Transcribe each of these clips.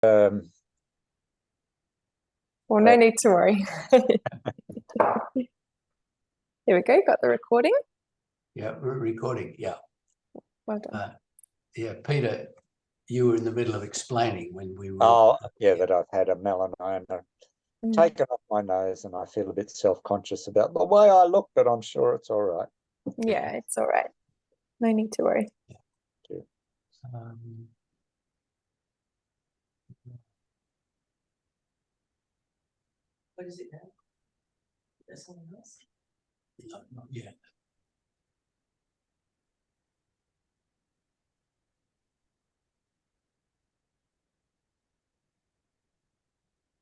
Well, no need to worry. Here we go. Got the recording. Yeah, we're recording. Yeah. Well done. Yeah, Peter, you were in the middle of explaining when we were. Oh, yeah, that I've had a melanoma taken off my nose, and I feel a bit self-conscious about the way I look, but I'm sure it's all right. Yeah, it's all right. No need to worry. Yeah. What is it now? There's someone else? No, not yet.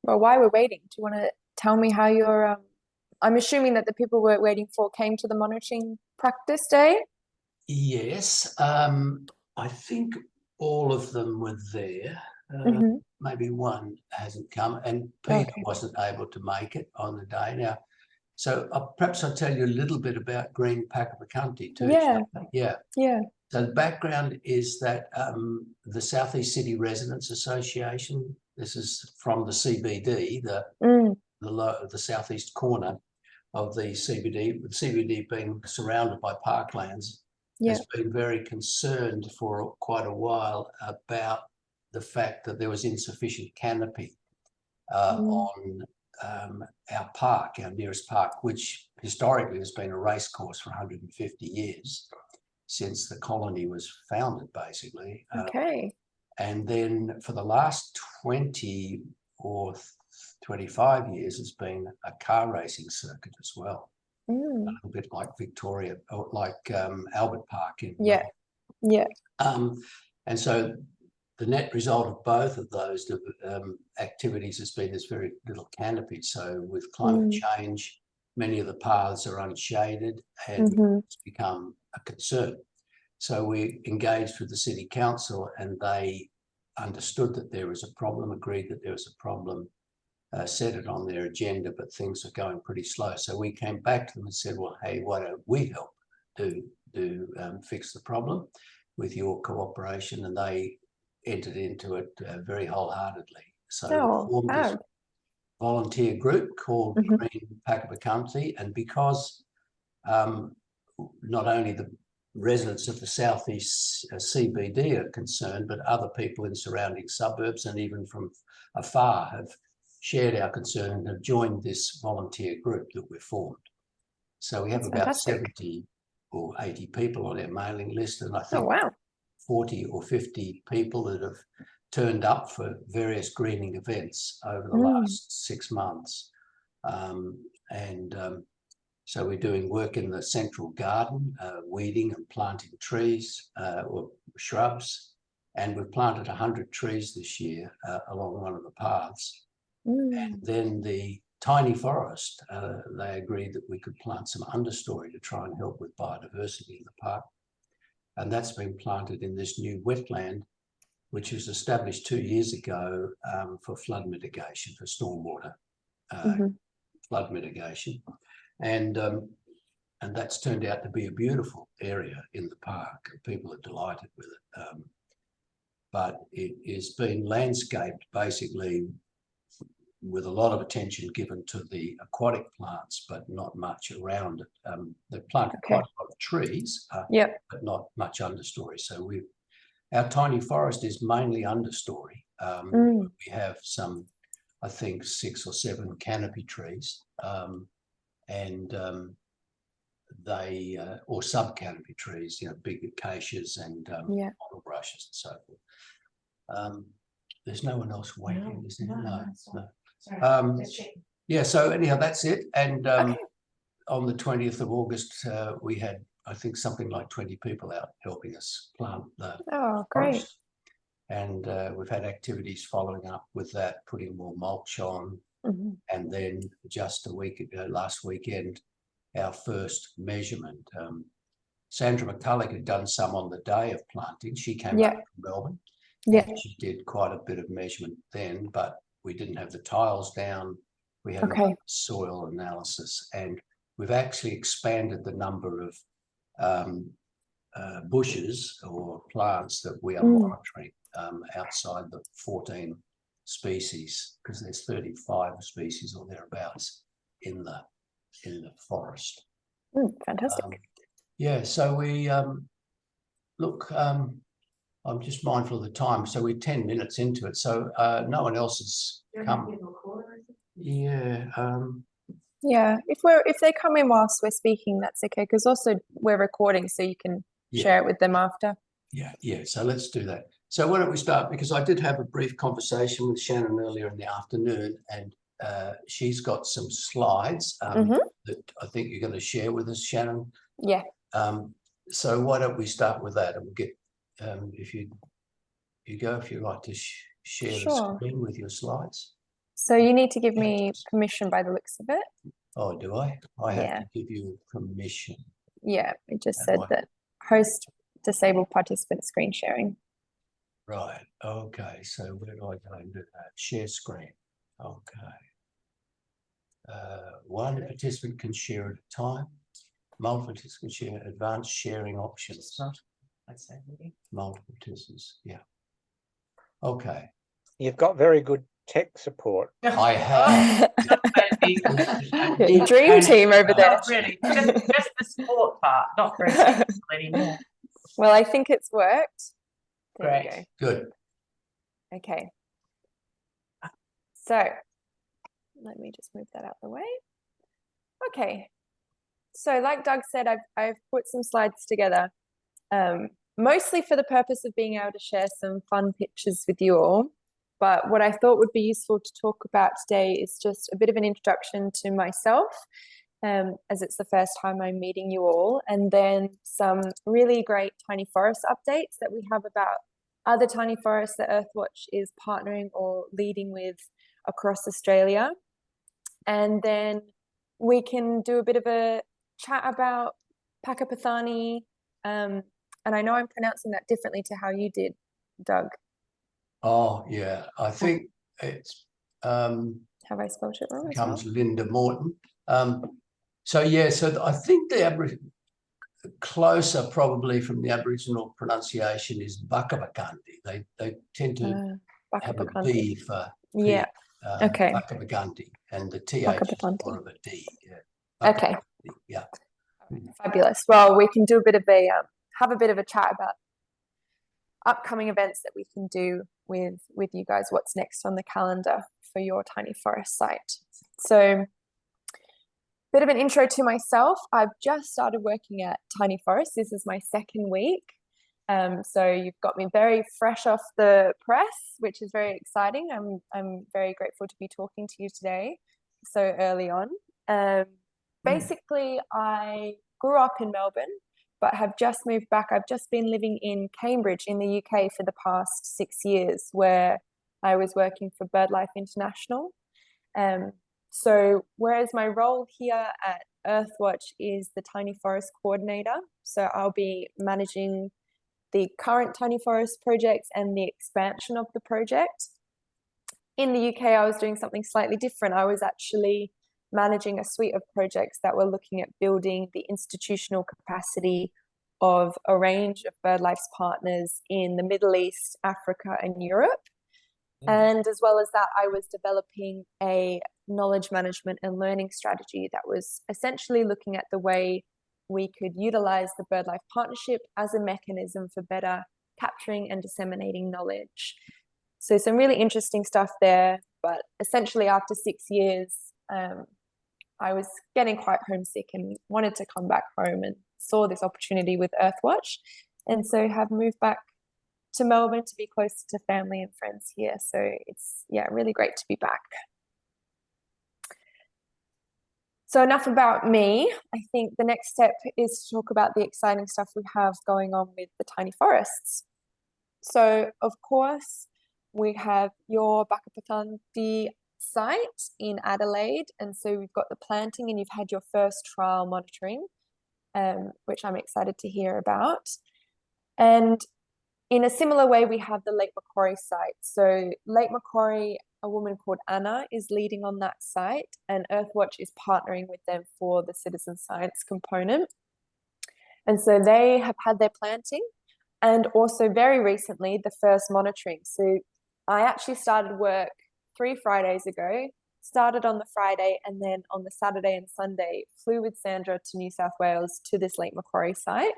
Well, while we're waiting, do you want to tell me how your I'm assuming that the people we're waiting for came to the monitoring practice day? Yes, I think all of them were there. Maybe one hasn't come, and Peter wasn't able to make it on the day. Now, so perhaps I'll tell you a little bit about GreenPakapakanthi too. Yeah. So the background is that the Southeast City Residents Association, this is from the CBD, the southeast corner of the CBD, with CBD being surrounded by parklands, has been very concerned for quite a while about the fact that there was insufficient canopy on our park, our nearest park, which historically has been a race course for 150 years since the colony was founded, basically. And then for the last 20 or 25 years, it's been a car racing circuit as well. A little bit like Victoria, or like Albert Park in Melbourne. And so the net result of both of those activities has been there's very little canopy. So with climate change, many of the paths are unshaded, and it's become a concern. So we engaged with the City Council, and they understood that there was a problem, agreed that there was a problem, set it on their agenda, but things are going pretty slow. So we came back to them and said, well, hey, why don't we help fix the problem with your cooperation? And they entered into it very wholeheartedly. So we formed this volunteer group called GreenPakapakanthi, and because not only the residents of the Southeast CBD are concerned, but other people in surrounding suburbs and even from afar have shared our concern and have joined this volunteer group that we've formed. So we have about 70 or 80 people on our mailing list, and I think 40 or 50 people that have turned up for various greening events over the last 6 months. So we're doing work in the central garden, weeding and planting trees or shrubs, and we've planted 100 trees this year along one of the paths. And then the tiny forest, they agreed that we could plant some understory to try and help with biodiversity in the park. And that's been planted in this new wetland, which was established 2 years ago for flood mitigation, for stormwater flood mitigation. And that's turned out to be a beautiful area in the park. People are delighted with it. But it is being landscaped basically with a lot of attention given to the aquatic plants, but not much around it. They've planted quite a lot of trees, but not much understory. So our tiny forest is mainly understory. We have some, I think, 6 or 7 canopy trees, and they or sub-canopy trees, big acacias and bottle brushes and so forth. There's no one else waiting, is there? No. Sorry, so anyhow, that's it. And on the 20th of August, we had, I think, something like 20 people out helping us plant the forest. And we've had activities following up with that, putting more mulch on. And then just a week ago, last weekend, our first measurement. Sandra McCulloch had done some on the day of planting. She came up from Melbourne. And she did quite a bit of measurement then, but we didn't have the tiles down. We had soil analysis, and we've actually expanded the number of bushes or plants that we are monitoring outside the 14 species, because there's 35 species or thereabouts in the forest. Fantastic. Yeah, so we look. I'm just mindful of the time, so we're 10 minutes into it. So no one else has come. Yeah. Yeah, if they come in whilst we're speaking, that's okay, because also we're recording, so you can share it with them after. Yeah. So let's do that. So why don't we start? Because I did have a brief conversation with Shannon earlier in the afternoon, and she's got some slides that I think you're going to share with us, Shannon. Yeah. So why don't we start with that, and we'll get if you like to share the screen with your slides. So you need to give me permission by the looks of it. Oh, do I? I have to give you permission. Yeah, it just said that host disabled participant screen sharing. Right. Okay. So where do I go and do that? Share screen. Okay. One participant can share at a time. Multiple participants share advanced sharing options. Multiple participants. Yeah. Okay. You've got very good tech support. I have. Dream team over there. Not really, just the support part, not very technical anymore. Well, I think it's worked. There we Great. go. Good. Okay. So let me just move that out the way. Okay. So like Doug said, I've put some slides together, mostly for the purpose of being able to share some fun pictures with you all. But what I thought would be useful to talk about today is just a bit of an introduction to myself, as it's the first time I'm meeting you all, and then some really great tiny forest updates that we have about other tiny forests that Earthwatch is partnering or leading with across Australia. And then we can do a bit of a chat about Pakapakanthi, and I know I'm pronouncing that differently to how you did, Doug. Oh, yeah. I think it's have I spelled it wrong? Comes Linda Morton. So I think the closer probably from the Aboriginal pronunciation is Pakapakanthe. They tend to have a B for Pakapakanthe, and the TH is more of a D. Yeah. Okay. Yeah. Fabulous. Well, we can do a bit of a have a bit of a chat about upcoming events that we can do with you guys. What's next on the calendar for your tiny forest site? So, bit of an intro to myself. I've just started working at Tiny Forest. This is my second week. So you've got me very fresh off the press, which is very exciting. I'm very grateful to be talking to you today so early on. Basically, I grew up in Melbourne, but have just moved back. I've just been living in Cambridge in the UK for the past 6 years, where I was working for BirdLife International. So whereas my role here at Earthwatch is the Tiny Forest Coordinator, so I'll be managing the current Tiny Forest projects and the expansion of the project. In the UK, I was doing something slightly different. I was actually managing a suite of projects that were looking at building the institutional capacity of a range of BirdLife's partners in the Middle East, Africa, and Europe. And as well as that, I was developing a knowledge management and learning strategy that was essentially looking at the way we could utilize the BirdLife partnership as a mechanism for better capturing and disseminating knowledge. So some really interesting stuff there, but essentially after 6 years, I was getting quite homesick and wanted to come back home, and saw this opportunity with Earthwatch, and so have moved back to Melbourne to be closer to family and friends here. So it's really great to be back. So enough about me. I think the next step is to talk about the exciting stuff we have going on with the tiny forests. So of course, we have your Pakapakanthi site in Adelaide, and so we've got the planting, and you've had your first trial monitoring, which I'm excited to hear about. And in a similar way, we have the Lake Macquarie site. So Lake Macquarie, a woman called Anna is leading on that site, and Earthwatch is partnering with them for the citizen science component. And so they have had their planting, and also very recently the first monitoring. So I actually started work 3 Fridays ago, started on the Friday, and then on the Saturday and Sunday, flew with Sandra to New South Wales to this Lake Macquarie site.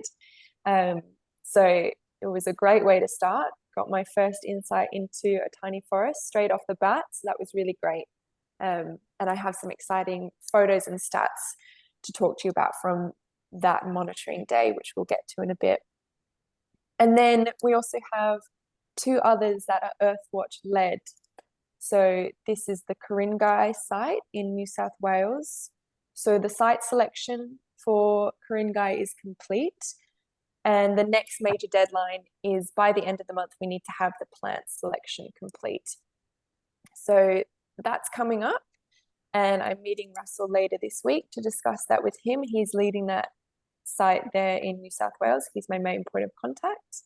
So it was a great way to start. Got my first insight into a tiny forest straight off the bat. So that was really great. And I have some exciting photos and stats to talk to you about from that monitoring day, which we'll get to in a bit. And then we also have 2 others that are Earthwatch led. So this is the Ku-ring-gai site in New South Wales. So the site selection for Ku-ring-gai is complete. And the next major deadline is by the end of the month, we need to have the plant selection complete. So that's coming up. And I'm meeting Russell later this week to discuss that with him. He's leading that site there in New South Wales. He's my main point of contact.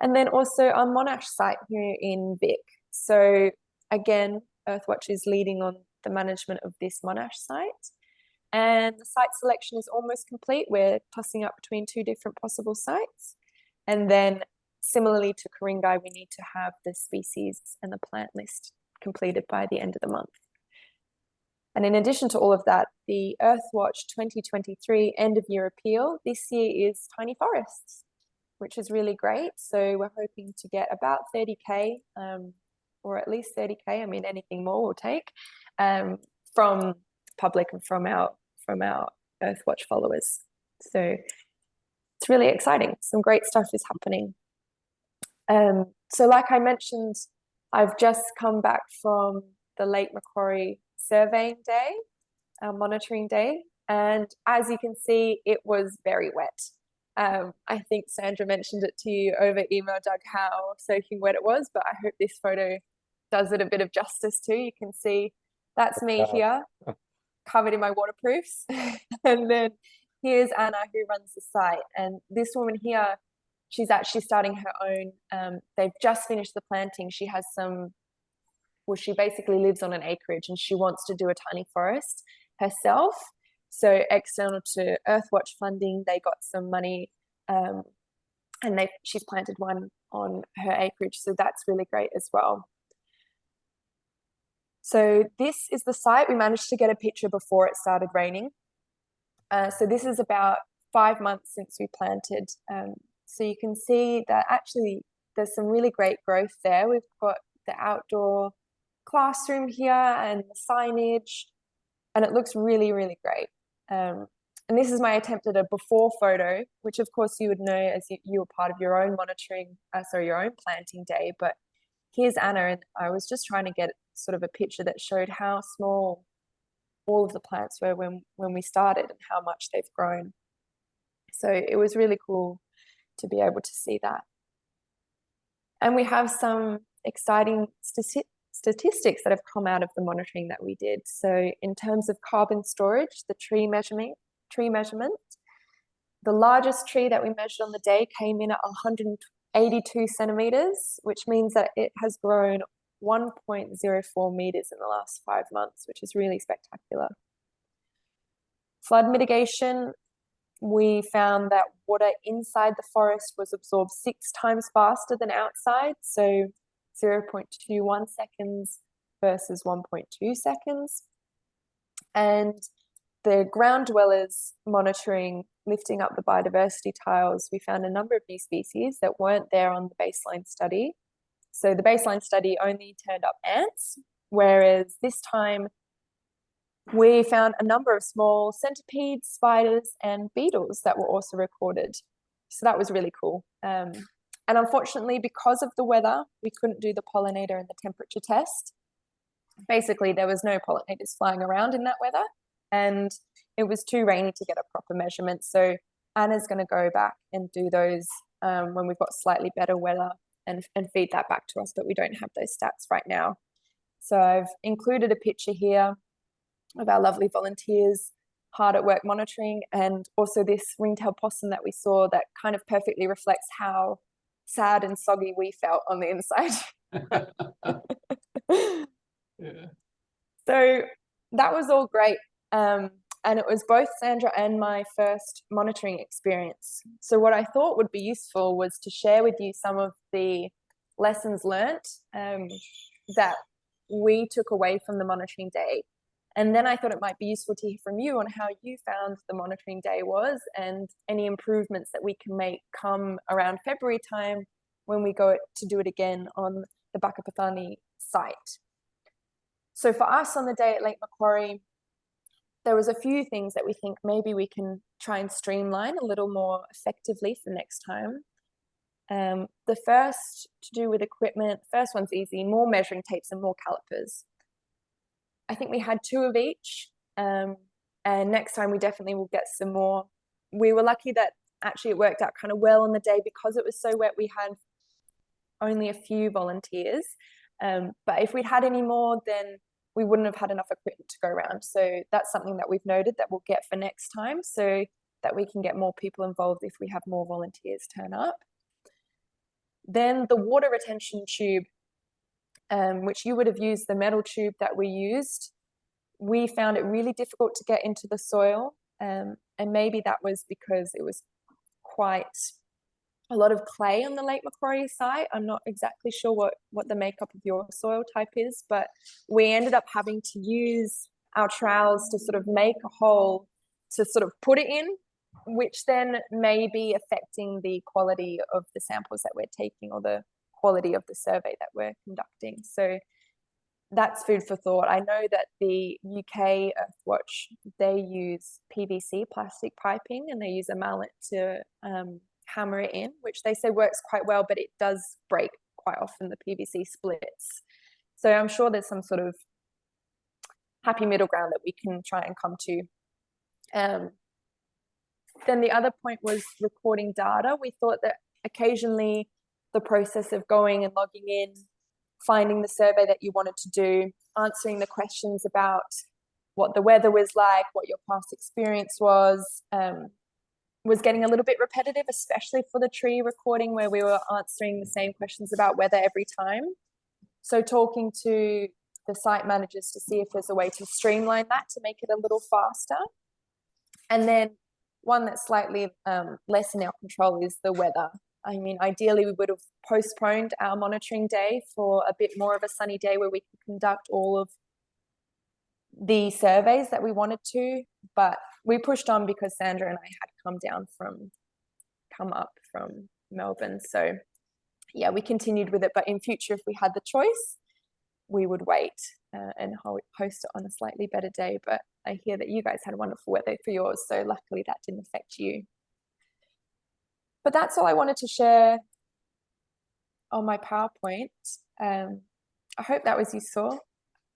And then also our Monash site here in Vic. So again, Earthwatch is leading on the management of this Monash site. And the site selection is almost complete. We're tossing up between 2 different possible sites. And then similarly to Ku-ring-gai, we need to have the species and the plant list completed by the end of the month. And in addition to all of that, the Earthwatch 2023 end of year appeal this year is tiny forests, which is really great. So we're hoping to get about 30K, or at least 30K. I mean, anything more we'll take, from public and from our Earthwatch followers. So it's really exciting. Some great stuff is happening. So like I mentioned, I've just come back from the Lake Macquarie surveying day, our monitoring day. And as you can see, it was very wet. I think Sandra mentioned it to you over email, Doug, how soaking wet it was, but I hope this photo does it a bit of justice too. You can see that's me here, covered in my waterproofs. And then here's Anna, who runs the site. And this woman here, she's actually starting her own, they've just finished the planting. She has she basically lives on an acreage and she wants to do a tiny forest herself. So external to Earthwatch funding, they got some money, and she's planted one on her acreage. So that's really great as well. So this is the site. We managed to get a picture before it started raining. So this is about 5 months since we planted. So you can see that actually there's some really great growth there. We've got the outdoor classroom here and the signage, and it looks really, really great. And this is my attempt at a before photo, which of course you would know as you were part of your own monitoring, your own planting day. But here's Anna, and I was just trying to get sort of a picture that showed how small all of the plants were when we started and how much they've grown. So it was really cool to be able to see that. And we have some exciting statistics that have come out of the monitoring that we did. So in terms of carbon storage, the tree measurement, the largest tree that we measured on the day came in at 182 centimeters, which means that it has grown 1.04 meters in the last 5 months, which is really spectacular. Flood mitigation, we found that water inside the forest was absorbed 6 times faster than outside, so 0.21 seconds versus 1.2 seconds. And the ground dwellers monitoring, lifting up the biodiversity tiles, we found a number of new species that weren't there on the baseline study. So the baseline study only turned up ants, whereas this time we found a number of small centipedes, spiders, and beetles that were also recorded. So that was really cool. And unfortunately, because of the weather, we couldn't do the pollinator and the temperature test. Basically, there was no pollinators flying around in that weather, and it was too rainy to get a proper measurement. So Anna's going to go back and do those when we've got slightly better weather and feed that back to us, but we don't have those stats right now. So I've included a picture here of our lovely volunteers hard at work monitoring, and also this ringtail possum that we saw that kind of perfectly reflects how sad and soggy we felt on the inside. Yeah. So that was all great. And it was both Sandra and my first monitoring experience. So what I thought would be useful was to share with you some of the lessons learnt that we took away from the monitoring day. And then I thought it might be useful to hear from you on how you found the monitoring day was, and any improvements that we can make come around February time when we go to do it again on the Pakapakanthi site. So for us on the day at Lake Macquarie, there was a few things that we think maybe we can try and streamline a little more effectively for next time. The first to do with equipment, first one's easy, more measuring tapes and more calipers. I think we had 2 of each, and next time we definitely will get some more. We were lucky that actually it worked out kind of well on the day because it was so wet. We had only a few volunteers, but if we'd had any more, then we wouldn't have had enough equipment to go around. So that's something that we've noted that we'll get for next time, so that we can get more people involved if we have more volunteers turn up. Then the water retention tube, which you would have used, the metal tube that we used, we found it really difficult to get into the soil. And maybe that was because it was quite a lot of clay on the Lake Macquarie site. I'm not exactly sure what the makeup of your soil type is, but we ended up having to use our trowels to sort of make a hole to sort of put it in, which then may be affecting the quality of the samples that we're taking or the quality of the survey that we're conducting. So that's food for thought. I know that the UK Earthwatch, they use PVC plastic piping, and they use a mallet to hammer it in, which they say works quite well, but it does break quite often, the PVC splits. So I'm sure there's some sort of happy middle ground that we can try and come to. Then the other point was recording data. We thought that occasionally the process of going and logging in, finding the survey that you wanted to do, answering the questions about what the weather was like, what your past experience was getting a little bit repetitive, especially for the tree recording where we were answering the same questions about weather every time. So talking to the site managers to see if there's a way to streamline that to make it a little faster. And then one that's slightly less in our control is the weather. I mean, ideally we would have postponed our monitoring day for a bit more of a sunny day where we could conduct all of the surveys that we wanted to, but we pushed on because Sandra and I had come up from Melbourne. So yeah, we continued with it, but in future, if we had the choice, we would wait and host it on a slightly better day. But I hear that you guys had wonderful weather for yours, so luckily that didn't affect you. But that's all I wanted to share on my PowerPoint. I hope that was useful.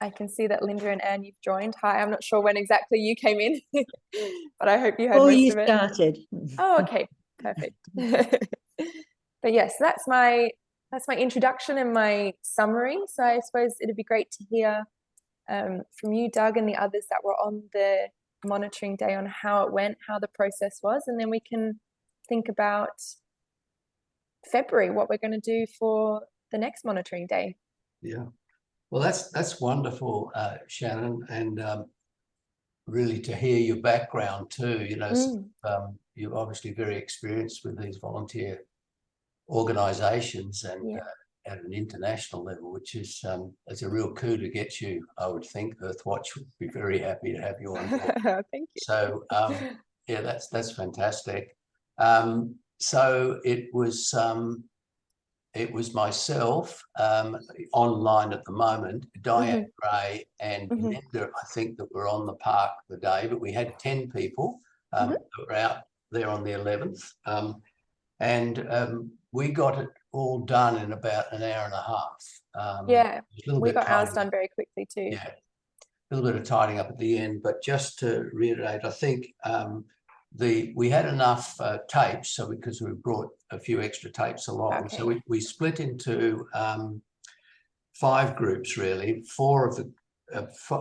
I can see that Linda and Anne, you've joined. Hi, I'm not sure when exactly you came in, but I hope you heard most of it. Started. Oh, okay, perfect. But yes, that's my introduction and my summary. So I suppose it'd be great to hear from you, Doug, and the others that were on the monitoring day on how it went, how the process was, and then we can think about February, what we're going to do for the next monitoring day. Yeah. Well, that's wonderful, Shannon, and really to hear your background too. You know, you're obviously very experienced with these volunteer organisations and at an international level, which is it's a real coup to get you. I would think Earthwatch would be very happy to have you on board. Thank you. So yeah, that's fantastic. So it was myself online at the moment, Diane Gray and Linda, I think, that were on the park the day, but we had 10 people that were out there on the 11th. And we got it all done in about an hour and a half. Yeah, we got ours done very quickly too. Yeah, a little bit of tidying up at the end, but just to reiterate, I think we had enough tapes, so because we brought a few extra tapes along, so we split into 5 groups really, 4 of the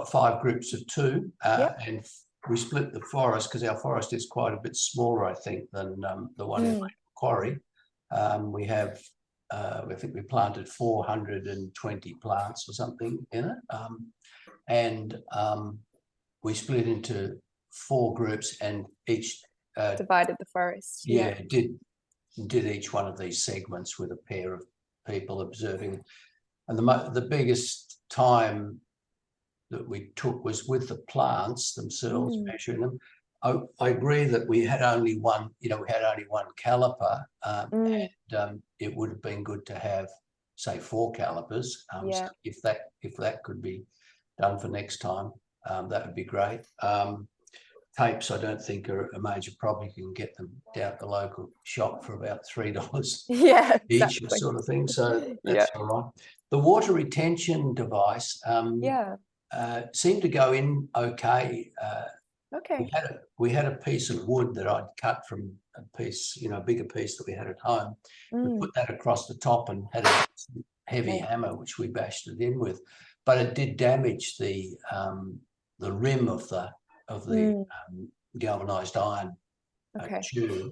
5 groups of 2, and we split the forest because our forest is quite a bit smaller, I think, than the one in Macquarie. We have I think we planted 420 plants or something in it, and we split into 4 groups, and each divided the forest. did each one of these segments with a pair of people observing. And the biggest time that we took was with the plants themselves, measuring them. I agree that we had only one, we had only one caliper, and it would have been good to have, say, 4 calipers. So if that could be done for next time, that would be great. Tapes, I don't think are a major problem. You can get them down at the local shop for about $3 each, sort of thing. So that's all right. The water retention device seemed to go in okay. We had a piece of wood that I'd cut from a piece, a bigger piece that we had at home. We put that across the top and had a heavy hammer, which we bashed it in with, but it did damage the rim of the galvanized iron tube.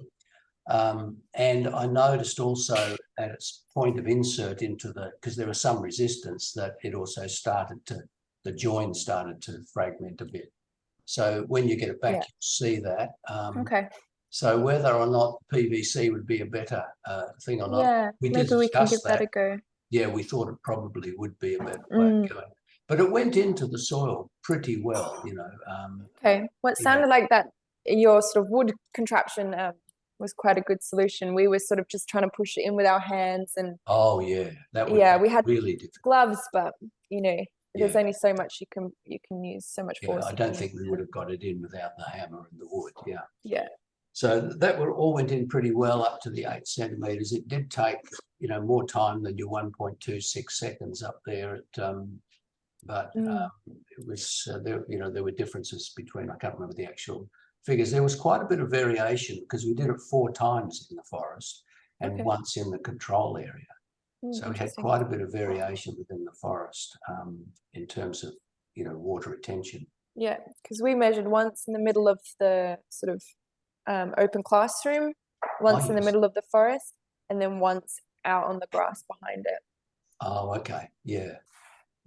And I noticed also at its point of insert into because there was some resistance, that it also the join started to fragment a bit. So when you get it back, you'll see that. So whether or not PVC would be a better thing or not, we did maybe we can give that that a go. Yeah, we thought it probably would be a better way of going. But it went into the soil pretty well, Well, it sounded like that your sort of wood contraption was quite a good solution. We were sort of just trying to push it in with our hands, and that was we had really difficult gloves, but there's only so much you can use, so much force. I don't think we would have got it in without the hammer and the wood. Yeah. So that all went in pretty well up to the 8 centimeters. It did take more time than your 1.26 seconds up there but it was there were differences between, I can't remember the actual figures. There was quite a bit of variation because we did it 4 times in the forest and once in the control area. So we had quite a bit of variation within the forest in terms of water retention. Yeah, because we measured once in the middle of the sort of open classroom, once in the middle of the forest, and then once out on the grass behind it. Oh, okay. Yeah.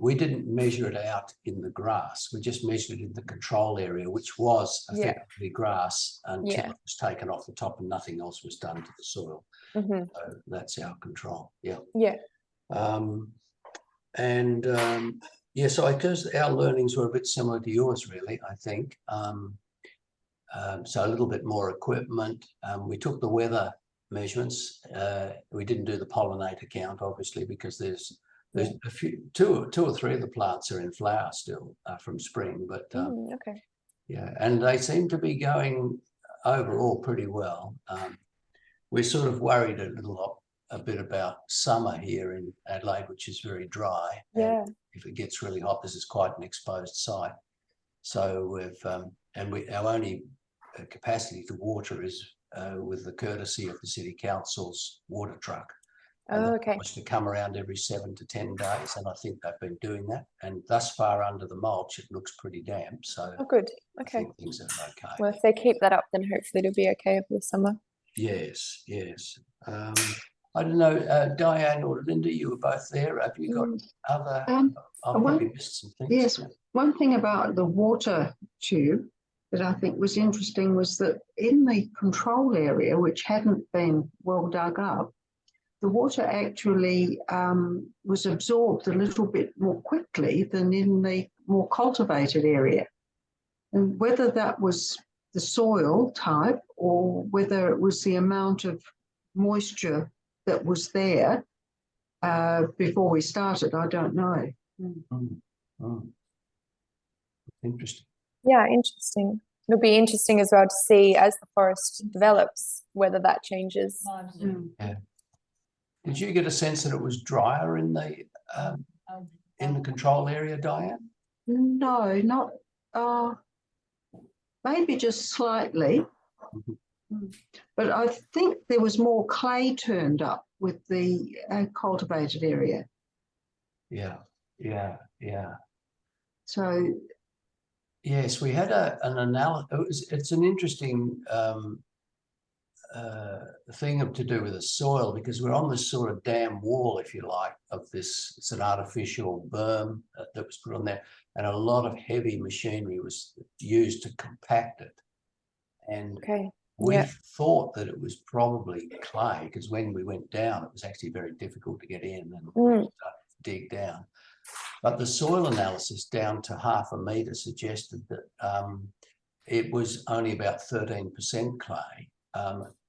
We didn't measure it out in the grass. We just measured it in the control area, which was effectively grass until it was taken off the top and nothing else was done to the soil. So that's our control. So I guess our learnings were a bit similar to yours, really, I think. So a little bit more equipment. We took the weather measurements. We didn't do the pollinator count, obviously, because there's a few, two or three of the plants are in flower still from spring, but and they seem to be going overall pretty well. We're sort of worried a bit about summer here in Adelaide, which is very dry. And if it gets really hot, this is quite an exposed site. So our only capacity to water is with the courtesy of the City Council's water truck. Was to come around every 7 to 10 days, and I think they've been doing that. And thus far under the mulch, it looks pretty damp. So good. I think things are okay. Well, if they keep that up, then hopefully it'll be okay over the summer. Yes. I don't know, Diane or Linda, you were both there. Have you got other? I've probably missed some things. Yes, one thing about the water tube that I think was interesting was that in the control area, which hadn't been well dug up, the water actually was absorbed a little bit more quickly than in the more cultivated area. And whether that was the soil type or whether it was the amount of moisture that was there before we started, I don't know. Interesting. Yeah, interesting. It'll be interesting as well to see as the forest develops whether that changes. Did you get a sense that it was drier in the control area, Diane? No, not maybe just slightly. But I think there was more clay turned up with the cultivated area. Yeah. So yes, we had an analysis. It's an interesting thing to do with the soil, because we're on this sort of dam wall, if you like, of this. It's an artificial berm that was put on there, and a lot of heavy machinery was used to compact it. And We thought that it was probably clay, because when we went down, it was actually very difficult to get in and dig down. But the soil analysis down to 0.5 metre suggested that it was only about 13% clay,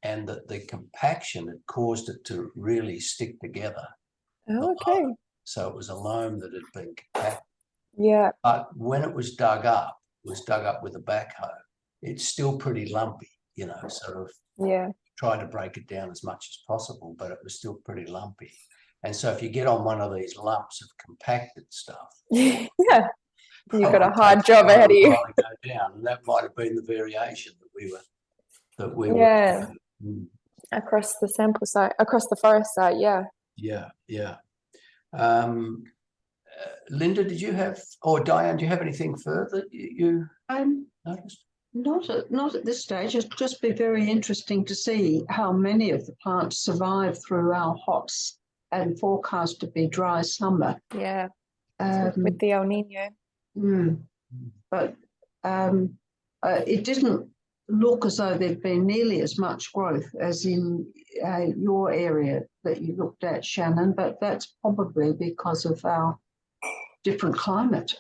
and that the compaction had caused it to really stick together. Oh, okay. So it was a loam that had been compacted. Yeah. But when it was dug up with a backhoe, it's still pretty lumpy, you know, sort of trying to break it down as much as possible, but it was still pretty lumpy. And so if you get on one of these lumps of compacted stuff, you've got a hard job ahead of you. Go down, and that might have been the variation that we were across the sample site, across the forest site. Yeah. Linda, did you have, or Diane, do you have anything further you noticed? Not at this stage. It'd just be very interesting to see how many of the plants survive through our hot and forecast to be dry summer. Yeah, with the El Nino. But it didn't look as though there'd been nearly as much growth as in your area that you looked at, Shannon, but that's probably because of our different climate.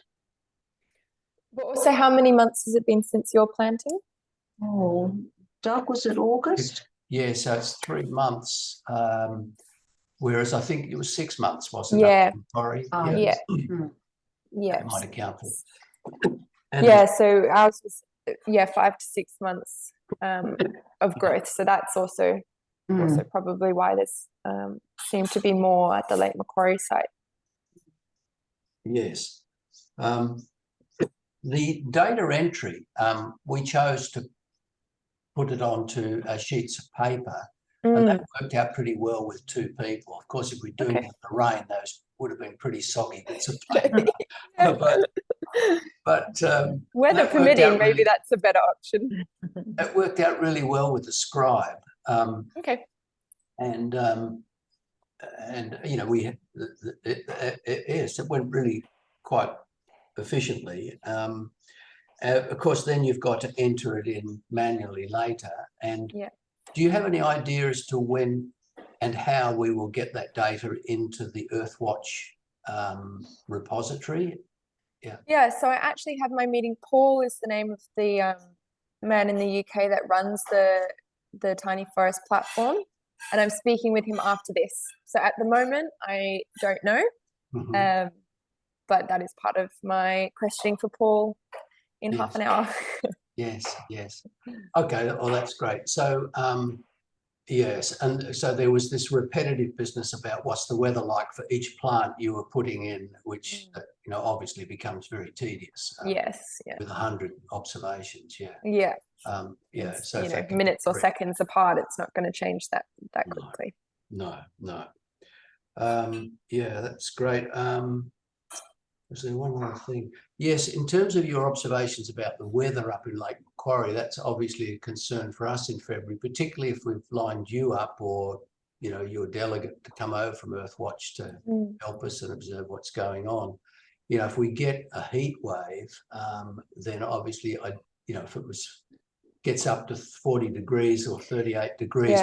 But also, how many months has it been since your planting? Oh, Doug, was it August? Yeah, so it's 3 months, whereas I think it was 6 months, wasn't it? Yeah. Sorry. Yeah. That might account for. So ours was 5 to 6 months of growth. So that's also probably why there's seemed to be more at the Lake Macquarie site. Yes. The data entry, we chose to put it onto sheets of paper, and that worked out pretty well with 2 people. Of course, if we'd done it in the rain, those would have been pretty soggy bits of paper. but weather permitting, maybe that's a better option. It worked out really well with the scribe. And you know, we had yes, it went really quite efficiently. Of course, then you've got to enter it in manually later. And do you have any idea as to when and how we will get that data into the Earthwatch repository? So I actually have my meeting. Paul is the name of the man in the UK that runs the Tiny Forest platform, and I'm speaking with him after this. So at the moment, I don't know, but that is part of my questioning for Paul in half an hour. Yes. Okay, well, that's great. So yes, and so there was this repetitive business about what's the weather like for each plant you were putting in, which you know, obviously becomes very tedious. With 100 observations. So you know, minutes or seconds apart, it's not going to change that quickly. No. That's great. Was there one more thing? Yes, in terms of your observations about the weather up in Lake Macquarie, that's obviously a concern for us in February, particularly if we've lined you up, or you know, your delegate to come over from Earthwatch to help us and observe what's going on. You know, if we get a heat wave, then obviously, if it gets up to 40 degrees or 38 degrees,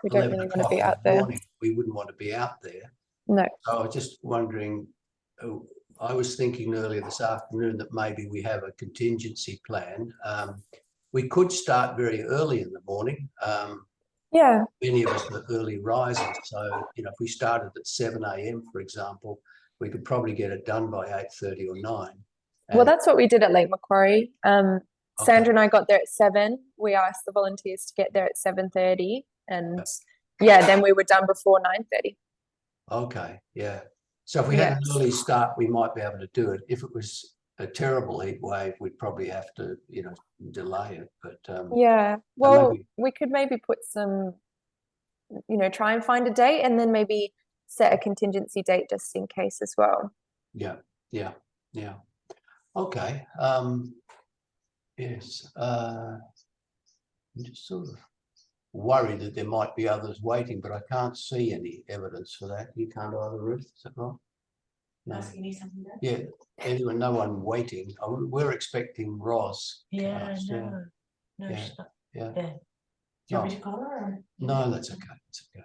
we don't really want to be out there. We wouldn't want to be out there. No. So I was just wondering. I was thinking earlier this afternoon that maybe we have a contingency plan. We could start very early in the morning. Many of us are early risers, so you know, if we started at 7 a.m, for example, we could probably get it done by 8:30 or 9. Well, that's what we did at Lake Macquarie. Sandra and I got there at 7. We asked the volunteers to get there at 7:30, and then we were done before 9:30. Okay, so if we had an early start, we might be able to do it. If it was a terrible heat wave, we'd probably have to, you know, delay it. But well, we could maybe put some, you know, try and find a date, and then maybe set a contingency date just in case as well. Yeah. Okay. Yes. I'm just sort of worried that there might be others waiting, but I can't see any evidence for that. You can't either, Ruth, is that right? No. Asking you something there? Yeah, anyway, no one waiting. We're expecting Roz. No, she's not. Do you want me to call her? Or? No, that's okay. It's okay.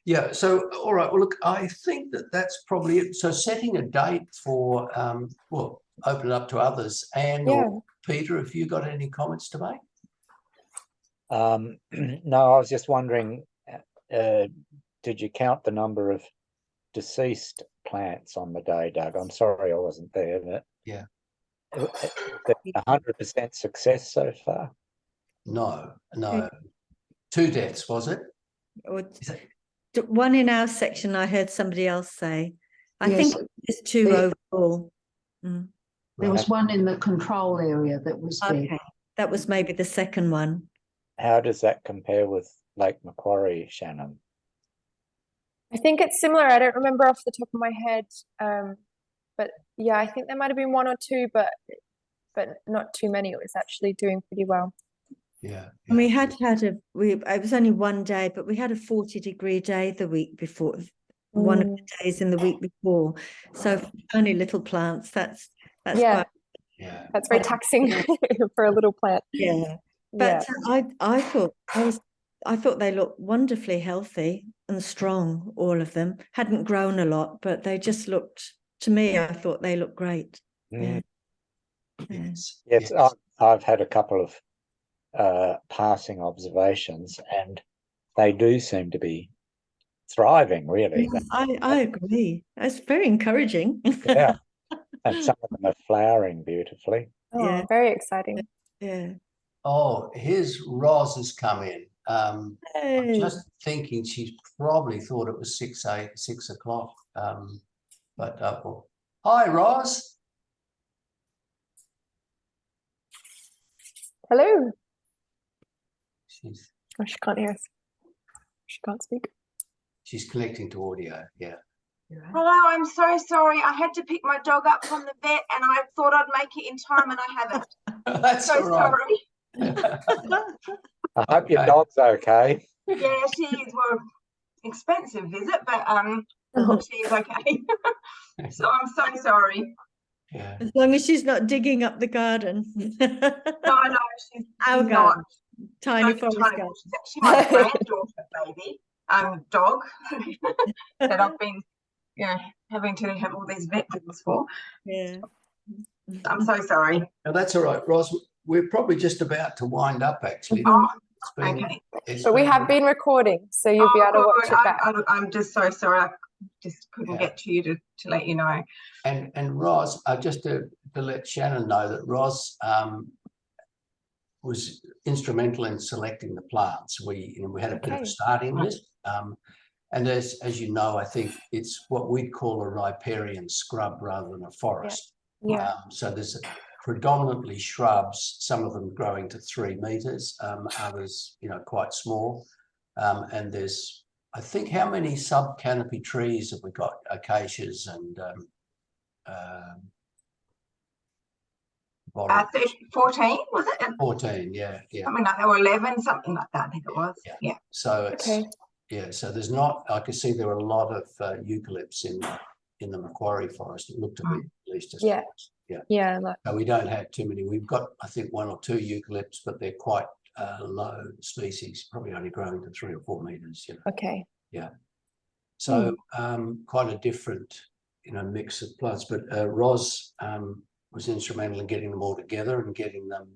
Yeah. So, all right. Well, look, I think that's probably it. So, setting a date for, well, open it up to others. And or Peter, have you got any comments to make? No, I was just wondering, did you count the number of deceased plants on the day, Doug? I'm sorry I wasn't there, but yeah, 100% success so far? No. 2 deaths, was it? Or one in our section, I heard somebody else say. I think it's 2 overall. There was one in the control area that was dead. Okay, that was maybe the second one. How does that compare with Lake Macquarie, Shannon? I think it's similar. I don't remember off the top of my head, but yeah, I think there might have been 1 or 2, but not too many. It was actually doing pretty well. Yeah. And we had it was only 1 day, but we had a 40-degree day the week before, one of the days in the week before. So only little plants, that's yeah. quite, that's very taxing for a little plant. Yeah. But I thought they looked wonderfully healthy and strong, all of them. Hadn't grown a lot, but they just looked, to me, I thought they looked great. Yeah. Yes. I've had a couple of passing observations, and they do seem to be thriving, really. Yes, I agree. That's very encouraging. Yeah. And some of them are flowering beautifully. Oh, Yeah. very exciting. Yeah. Oh, here's Roz has come in. I'm Hey. just thinking she's probably thought it was 6 o'clock. Well, hi, Roz. Hello. She's Oh, she can't hear us. She can't speak. she's connecting to audio. Yeah. Hello, I'm so sorry. I had to pick my dog up from the vet and I thought I'd make it in time and I haven't. That's So all right. sorry. I hope your dog's okay. Yeah, she is. Well, expensive visit, but she is okay. So I'm so sorry. Yeah. As long as she's not digging up the garden. No, she's Our not. garden. Tiny No, forest tiny. garden. She's actually my granddaughter, baby. Dog that I've been, having to have all these vet visits for. Yeah. I'm so sorry. No, that's all right, Roz. We're probably just about to wind up, actually. Oh, It's been- okay. But we have been recording, so you'll be able to watch it back. I'm just so sorry. I just couldn't get to you to let you know. And Roz, just to let Shannon know that Roz was instrumental in selecting the plants. We had a bit of a starting list. And as you know, I think it's what we'd call a riparian scrub rather than a forest. Yeah. So there's predominantly shrubs, some of them growing to 3 meters, others, quite small. And there's, I think, how many sub-canopy trees have we got? Acacias and 14, was it? 14, yeah. Something like that, or 11, something like that, I think it was. Yeah. So it's, so there's not, I can see there are a lot of eucalypts in the Macquarie forest. It looked to be at least as so we don't have too many. We've got, I think, 1 or 2 eucalypts, but they're quite low species, probably only growing to 3 or 4 meters. Okay. Yeah. So quite a different, mix of plants. But Roz was instrumental in getting them all together and getting them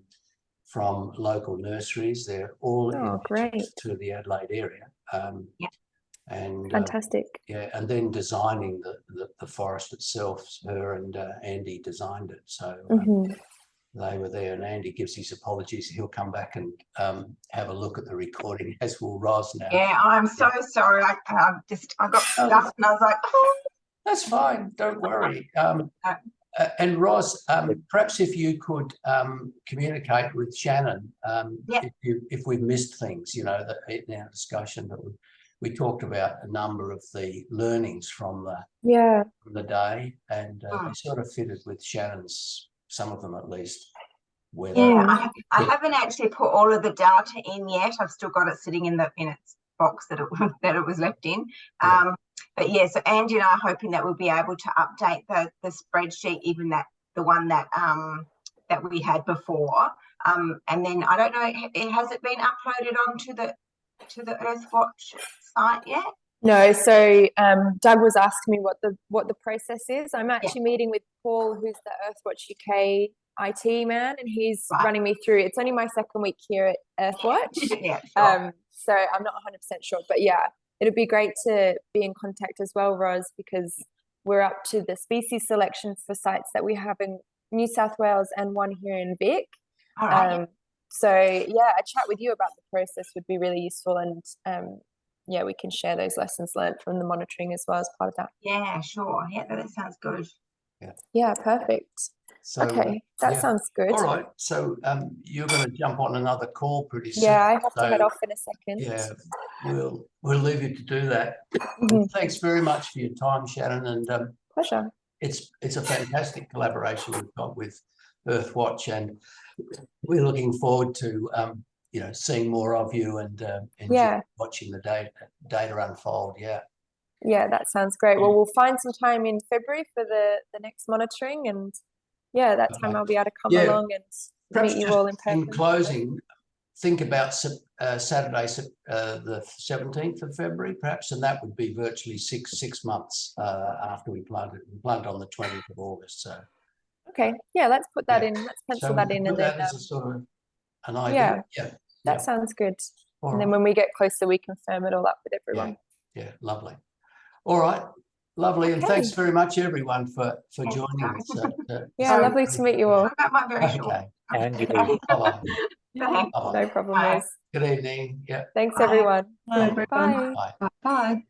from local nurseries. They're all indigenous to the Adelaide area. And fantastic. and then designing the forest itself. Her and Andy designed it. So they were there, and Andy gives his apologies. He'll come back and have a look at the recording, as will Roz now. Yeah, I'm so sorry. I got stuff and I was like, oh. That's fine. Don't worry. And Roz, perhaps if you could communicate with Shannon if we've missed things, in our discussion that we talked about a number of the learnings from the day, and they sort of fitted with Shannon's, some of them at least. I haven't actually put all of the data in yet. I've still got it sitting in its box that it was left in. But yeah, so Angie and I are hoping that we'll be able to update the spreadsheet, even the one that we had before. And then I don't know, has it been uploaded onto to the Earthwatch site yet? No, so Doug was asking me what the process is. I'm actually meeting with Paul, who's the Earthwatch UK IT man, and he's running me through. It's only my second week here at Earthwatch. Yeah, sure. So I'm not 100% sure, but yeah, it'd be great to be in contact as well, Roz, because we're up to the species selections for sites that we have in New South Wales and one here in Vic. All right. So yeah, a chat with you about the process would be really useful, and yeah, we can share those lessons learned from the monitoring as well as part of that. Yeah, sure. Yeah, that sounds good. Yeah, perfect. So, okay, that sounds good. All right. So you're going to jump on another call pretty soon. Yeah, I have to head off in a second. Yeah, we'll leave you to do that. Thanks very much for your time, Shannon. And pleasure. It's a fantastic collaboration we've got with Earthwatch, and we're looking forward to you know, seeing more of you and watching the data unfold. Yeah, that sounds great. Well, we'll find some time in February for the next monitoring, and yeah, that time I'll be able to come along and perhaps meet you all in person. In closing, think about Saturday, the 17th of February, perhaps, and that would be virtually six months after we planted. We planted on the 20th of August. So okay, yeah, let's put that in. Let's pencil that in, and then as a sort of an idea. That sounds good. All and then when we get closer, we confirm it all up with everyone. Yeah, lovely. All right, lovely, and thanks very much, everyone, for joining us. Yeah, lovely to meet you all. Okay, and you. Bye-bye. No problem, Liz. Good evening. Yeah. Thanks, everyone. Bye. Bye. Bye.